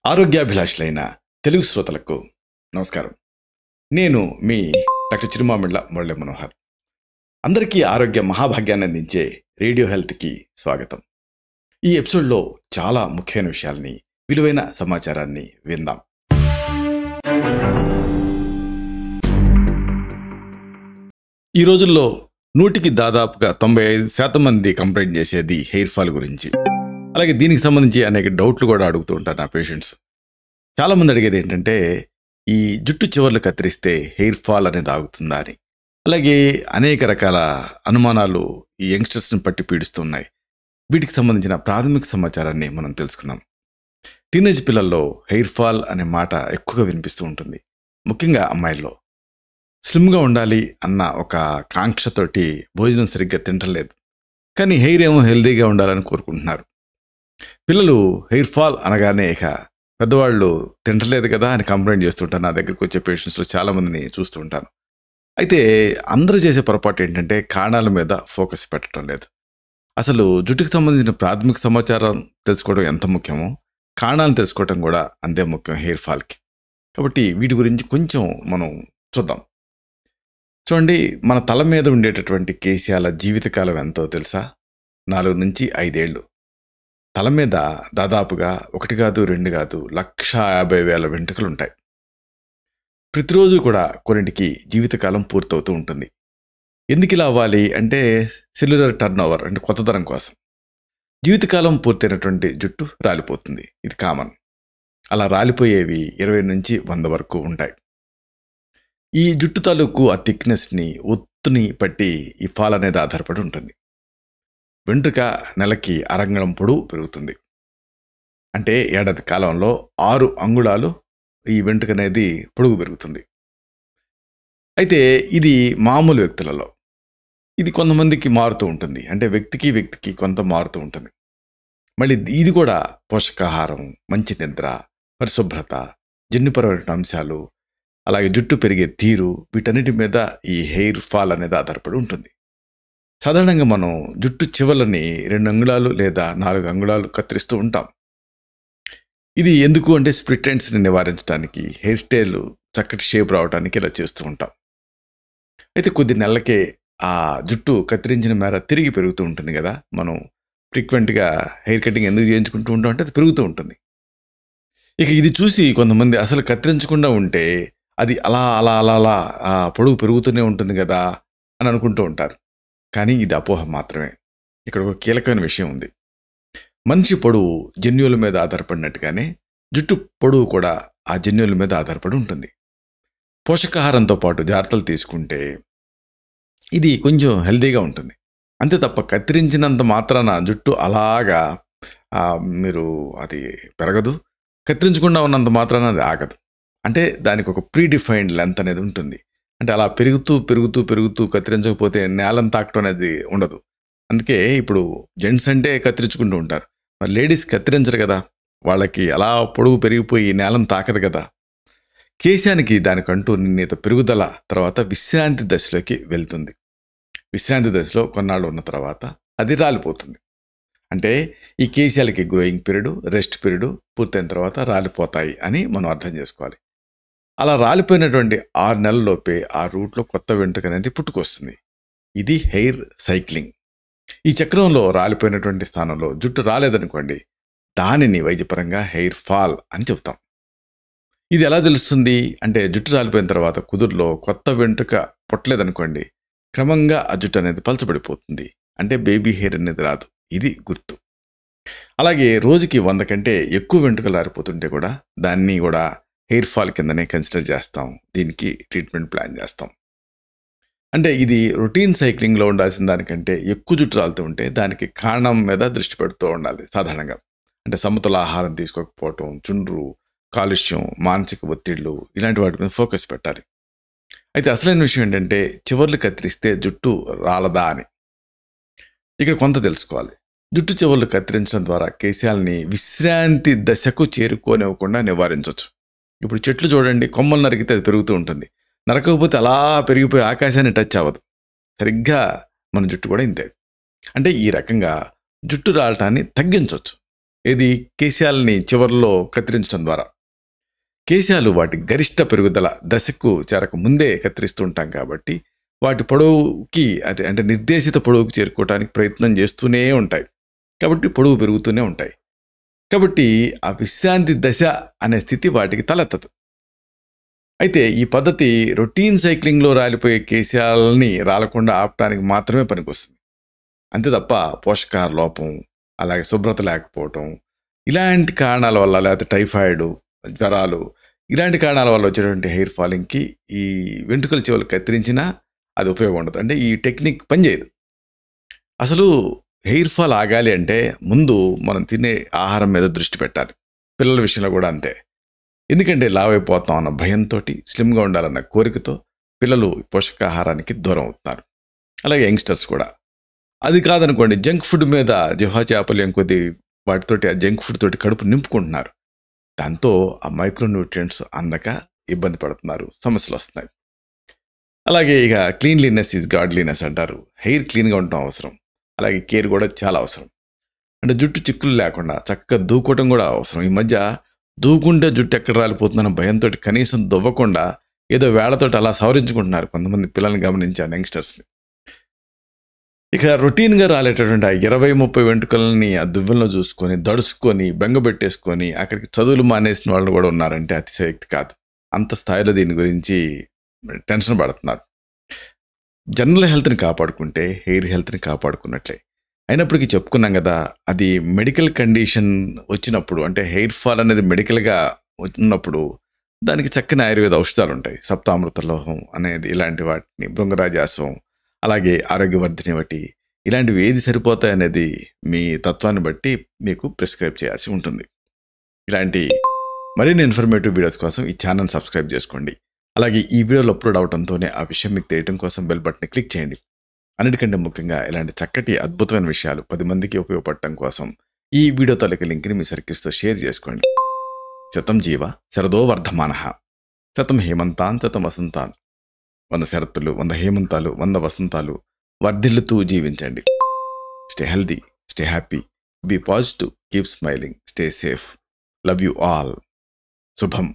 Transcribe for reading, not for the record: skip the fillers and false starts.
ఆరోగ్యాభిలాషులైన తెలుగు శ్రోతలకు నమస్కారం. నేను మీ డాక్టర్ చిరుమామిళ్ళ మురళీ మనోహర్. అందరికీ ఆరోగ్య మహాభాగ్యాన్ని అందించే రేడియో హెల్త్కి స్వాగతం. ఈ ఎపిసోడ్లో చాలా ముఖ్యమైన విషయాల్ని, విలువైన సమాచారాన్ని విందాం. ఈ రోజుల్లో 100కి దాదాపుగా 95% మంది కంప్లైంట్ చేసేది హెయిర్ ఫాల్ గురించి. అలాగే దీనికి సంబంధించి అనేక డౌట్లు కూడా అడుగుతూ ఉంటారు నా పేషెంట్స్. చాలామంది అడిగేది ఏంటంటే, ఈ జుట్టు చివర్లు కత్తిరిస్తే హెయిర్ ఫాల్ అనేది ఆగుతుందా అని. అలాగే అనేక రకాల అనుమానాలు ఈ యంగ్స్టర్స్ని పట్టి పీడిస్తున్నాయి. వీటికి సంబంధించిన ప్రాథమిక సమాచారాన్ని మనం తెలుసుకుందాం. టీనేజ్ పిల్లల్లో హెయిర్ ఫాల్ అనే మాట ఎక్కువగా వినిపిస్తూ ఉంటుంది, ముఖ్యంగా అమ్మాయిల్లో. స్లిమ్గా ఉండాలి అన్న ఒక కాంక్షతోటి భోజనం సరిగ్గా తింటలేదు, కానీ హెయిర్ ఏమో హెల్తీగా ఉండాలని కోరుకుంటున్నారు. పిల్లలు హెయిర్ ఫాల్ అనగానే ఇక పెద్దవాళ్ళు తింటలేదు కదా అని కంప్లైంట్ చేస్తుంటారు. నా దగ్గరికి వచ్చే పేషెంట్స్లో చాలామందిని చూస్తూ ఉంటాను. అయితే అందరూ చేసే పొరపాటు ఏంటంటే, కారణాల మీద ఫోకస్ పెట్టడం లేదు. అసలు జుట్టుకు సంబంధించిన ప్రాథమిక సమాచారం తెలుసుకోవడం ఎంత ముఖ్యమో, కారణాలను తెలుసుకోవడం కూడా అంతే ముఖ్యం హెయిర్ ఫాల్కి. కాబట్టి వీటి గురించి కొంచెం మనం చూద్దాం. చూడండి, మన తల మీద ఉండేటటువంటి కేశాల జీవితకాలం ఎంతో తెలుసా? 4 నుంచి 5 ఏళ్ళు. తల మీద దాదాపుగా 1 కాదు 2 కాదు 1,50,000 వెంట్రుకలు ఉంటాయి. ప్రతిరోజు కూడా కొన్నింటికి జీవితకాలం పూర్తవుతూ ఉంటుంది. ఎందుకు ఇలా అవ్వాలి అంటే, సెల్యులర్ టర్న్ ఓవర్ అంటే కొత్తదనం కోసం. జీవితకాలం పూర్తయినటువంటి జుట్టు రాలిపోతుంది, ఇది కామన్. అలా రాలిపోయేవి 20 నుంచి 100 వరకు ఉంటాయి. ఈ జుట్టు తాలూకు ఆ థిక్నెస్ని, ఒత్తుని బట్టి ఈ ఫాల్ అనేది ఆధారపడి ఉంటుంది. వెంట్రుక నెలకి అరంగళం పొడవు పెరుగుతుంది. అంటే ఏడాది కాలంలో 6 అంగుళాలు ఈ వెంట్రుక అనేది పొడుగు పెరుగుతుంది. అయితే ఇది మామూలు వ్యక్తులలో. ఇది కొంతమందికి మారుతూ ఉంటుంది, అంటే వ్యక్తికి కొంత మారుతూ ఉంటుంది. మళ్ళీ ఇది కూడా పోషకాహారం, మంచి నిద్ర, పరిశుభ్రత, జన్యుపరమైన అంశాలు, అలాగే జుట్టు పెరిగే తీరు, వీటన్నిటి మీద ఈ హెయిర్ ఫాల్ అనేది ఆధారపడి ఉంటుంది. సాధారణంగా మనం జుట్టు చివర్లని 2 అంగుళాలు లేదా 4 అంగుళాలు కత్తిరిస్తూ ఉంటాం. ఇది ఎందుకు అంటే, స్ప్లిట్ ఎండ్స్ని నివారించడానికి, హెయిర్ స్టైల్ చక్కటి షేప్ రావడానికి ఇలా చేస్తూ ఉంటాం. అయితే కొద్ది నెలలకే ఆ జుట్టు కత్తిరించిన మేర తిరిగి పెరుగుతూ ఉంటుంది కదా. మనం ఫ్రీక్వెంట్గా హెయిర్ కటింగ్ ఎందుకు చేయించుకుంటూ ఉంటాం అంటే, అది పెరుగుతూ ఉంటుంది. ఇక ఇది చూసి కొంతమంది అసలు కత్తిరించకుండా ఉంటే అది అలా అలా అలా అలా పొడుగు పెరుగుతూనే ఉంటుంది కదా అని అనుకుంటూ ఉంటారు. కానీ ఇది అపోహ మాత్రమే. ఇక్కడ ఒక కీలకమైన విషయం ఉంది. మనిషి పొడవు జన్యువుల మీద ఆధారపడినట్టుగానే జుట్టు పొడవు కూడా ఆ జన్యువుల మీద ఆధారపడి ఉంటుంది. పోషకాహారంతో పాటు జాగ్రత్తలు తీసుకుంటే ఇది కొంచెం హెల్తీగా ఉంటుంది. అంతే తప్ప కత్తిరించినంత మాత్రాన జుట్టు అలాగా మీరు అది పెరగదు, కత్తిరించకుండా ఉన్నంత మాత్రాన అది ఆగదు. అంటే దానికి ఒక ప్రీడిఫైన్డ్ లెంత్ అనేది ఉంటుంది. అంటే అలా పెరుగుతూ పెరుగుతూ పెరుగుతూ కత్తిరించకపోతే నేలను తాకటం అనేది ఉండదు. అందుకే ఇప్పుడు జెంట్స్ అంటే కత్తిరించుకుంటూ ఉంటారు, మరి లేడీస్ కత్తిరించరు కదా. వాళ్ళకి అలా పొడుగు పెరిగిపోయి నేలను తాకదు కదా. కేశానికి దానికంటూ నిర్ణీత పెరుగుదల తర్వాత విశ్రాంతి దశలోకి వెళ్తుంది. విశ్రాంతి దశలో కొన్నాళ్ళు ఉన్న తర్వాత అది రాలిపోతుంది. అంటే ఈ కేశాలకి గ్రోయింగ్ పీరియడ్, రెస్ట్ పీరియడ్ పూర్తయిన తర్వాత రాలిపోతాయి అని మనం అర్థం చేసుకోవాలి. అలా రాలిపోయినటువంటి 6 నెలల్లోపే ఆ రూట్లో కొత్త వెంట్రుక అనేది పుట్టుకొస్తుంది. ఇది హెయిర్ సైక్లింగ్. ఈ చక్రంలో రాలిపోయినటువంటి స్థానంలో జుట్టు రాలేదనుకోండి, దానిని వైద్యపరంగా హెయిర్ ఫాల్ అని చెప్తాం. ఇది ఎలా తెలుస్తుంది అంటే, జుట్టు రాలిపోయిన తర్వాత కుదురులో కొత్త వెంట్రుక పుట్టలేదనుకోండి, క్రమంగా ఆ జుట్టు అనేది పలచబడిపోతుంది. అంటే బేబీ హెయిర్ అనేది రాదు, ఇది గుర్తు. అలాగే రోజుకి 100 కంటే ఎక్కువ వెంట్రుకలు రారిపోతుంటే కూడా దాన్ని కూడా హెయిర్ ఫాల్ కిందనే కన్సిడర్ చేస్తాం. దీనికి ట్రీట్మెంట్ ప్లాన్ చేస్తాం. అంటే ఇది రొటీన్ సైక్లింగ్లో ఉండాల్సిన దానికంటే ఎక్కువ జుట్టు రాలుతూ ఉంటే దానికి కారణం మీద దృష్టి పెడుతూ ఉండాలి సాధారణంగా. అంటే సమతుల ఆహారం తీసుకోకపోవటం, చుండ్రు, కాలుష్యం, మానసిక ఒత్తిళ్లు, ఇలాంటి వాటి మీద ఫోకస్ పెట్టాలి. అయితే అసలైన విషయం ఏంటంటే, చివర్లు కత్తిరిస్తే జుట్టు రాలదా అని. ఇక్కడ కొంత తెలుసుకోవాలి. జుట్టు చివర్లు కత్తిరించడం ద్వారా కేశాలని విశ్రాంతి దశకు చేరుకోనివ్వకుండా నివారించవచ్చు. ఇప్పుడు చెట్లు చూడండి, కొమ్మలు నరికితే అది పెరుగుతూ ఉంటుంది, నరకకపోతే అలా పెరిగిపోయి ఆకాశాన్ని టచ్ అవ్వదు. సరిగ్గా మన జుట్టు కూడా ఇంతే. అంటే ఈ రకంగా జుట్టు రాలటాన్ని తగ్గించవచ్చు. ఇది కేశాలని చివర్లో కత్తిరించడం ద్వారా. కేశాలు వాటి గరిష్ట పెరుగుదల దశకు చేరక ముందే కత్తిరిస్తూ ఉంటాం కాబట్టి వాటి పొడవుకి అంటే నిర్దేశిత పొడవుకి చేరుకోవడానికి ప్రయత్నం చేస్తూనే ఉంటాయి. కాబట్టి పొడవు పెరుగుతూనే ఉంటాయి. కాబట్టి ఆ విశ్రాంతి దశ అనే స్థితి వాటికి తలెత్తదు. అయితే ఈ పద్ధతి రొటీన్ సైక్లింగ్లో రాలిపోయే కేశాలని రాలకుండా ఆపడానికి మాత్రమే పనికొస్తుంది. అంతే తప్ప పోషకాహార లోపం, అలాగే శుభ్రత లేకపోవటం, ఇలాంటి కారణాల వల్ల, లేకపోతే టైఫాయిడ్, జ్వరాలు, ఇలాంటి కారణాల వల్ల వచ్చేటువంటి హెయిర్ ఫాలింగ్కి ఈ వెంట్రుకల చెవులు కత్తిరించినా అది ఉపయోగం ఉండదు. అంటే ఈ టెక్నిక్ పనిచేయదు. అసలు హెయిర్ ఫాల్ ఆగాలి అంటే ముందు మనం తినే ఆహారం మీద దృష్టి పెట్టాలి. పిల్లల విషయంలో కూడా అంతే. ఎందుకంటే లావైపోతాం అన్న భయంతో, స్లిమ్గా ఉండాలన్న కోరికతో పిల్లలు పోషకాహారానికి దూరం అవుతున్నారు. అలాగే యంగ్స్టర్స్ కూడా. అది కాదనుకోండి, జంక్ ఫుడ్ మీద జిహ్వా చాపల్యం కొద్ది వాటితోటి ఆ జంక్ ఫుడ్ తోటి కడుపు నింపుకుంటున్నారు. దాంతో ఆ మైక్రోన్యూట్రియంట్స్ అందక ఇబ్బంది పడుతున్నారు, సమస్యలు వస్తున్నాయి. అలాగే ఇక క్లీన్లీనెస్ ఈజ్ గాడ్లీనెస్ అంటారు. హెయిర్ క్లీన్గా ఉండటం అవసరం. అలాగే కేర్ కూడా చాలా అవసరం. అంటే జుట్టు చిక్కులు లేకుండా చక్కగా దూకోవటం కూడా అవసరం. ఈ మధ్య దూకుంటే జుట్టు ఎక్కడ రాలిపోతుందన్న భయంతో కనీసం దువ్వకుండా ఏదో వేళ్లతోటి అలా సవరించుకుంటున్నారు కొంతమంది పిల్లల్ని గమనించాను, యంగ్స్టర్స్ని. ఇక రొటీన్గా రాలేటటువంటి ఆ 20-30 వెంట్రుకలని ఆ దువ్వెనలో చూసుకొని, దడుచుకొని, బెంగబెట్టేసుకొని అక్కడికి చదువులు మానేసిన వాళ్ళు కూడా ఉన్నారంటే అతిశయోక్తి కాదు. అంత స్థాయిలో దీని గురించి టెన్షన్ పడుతున్నారు. జనరల్ హెల్త్ని కాపాడుకుంటే హెయిర్ హెల్త్ని కాపాడుకున్నట్లే. అయినప్పటికీ చెప్పుకున్నాం కదా, అది మెడికల్ కండిషన్ వచ్చినప్పుడు, అంటే హెయిర్ ఫాల్ అనేది మెడికల్గా ఉన్నప్పుడు దానికి చక్కని ఆయుర్వేద ఔషధాలు ఉంటాయి. సప్తామృత లోహం అనేది, ఇలాంటి వాటిని, భృంగరాజాశ్వం, అలాగే ఆరోగ్యవర్ధిని బట్టి ఇలాంటివి ఏది సరిపోతాయి అనేది మీ తత్వాన్ని బట్టి మీకు ప్రిస్క్రైబ్ చేయాల్సి ఉంటుంది. ఇలాంటి మరిన్ని ఇన్ఫర్మేటివ్ వీడియోస్ కోసం ఈ ఛానల్ సబ్స్క్రైబ్ చేసుకోండి. అలాగే ఈ వీడియోలో అప్లోడ్ అవడంతోనే ఆ విషయం మీకు తెలియడం కోసం బెల్ బటన్ని క్లిక్ చేయండి. అన్నిటికంటే ముఖ్యంగా ఇలాంటి చక్కటి అద్భుతమైన విషయాలు 10 మందికి ఉపయోగపడటం కోసం ఈ వీడియో తాలూకు లింక్ని మీ సర్కిల్స్తో షేర్ చేసుకోండి. శతం జీవ శరదో వర్ధమానః, శతం హేమంతాన్ శతం వసంతాన్. 100 శరత్తులు, 100 హేమంతాలు, 100 వసంతాలు వర్ధిల్లుతూ జీవించండి. Stay healthy, stay happy, be positive, keep smiling, stay safe. Love you all. శుభం.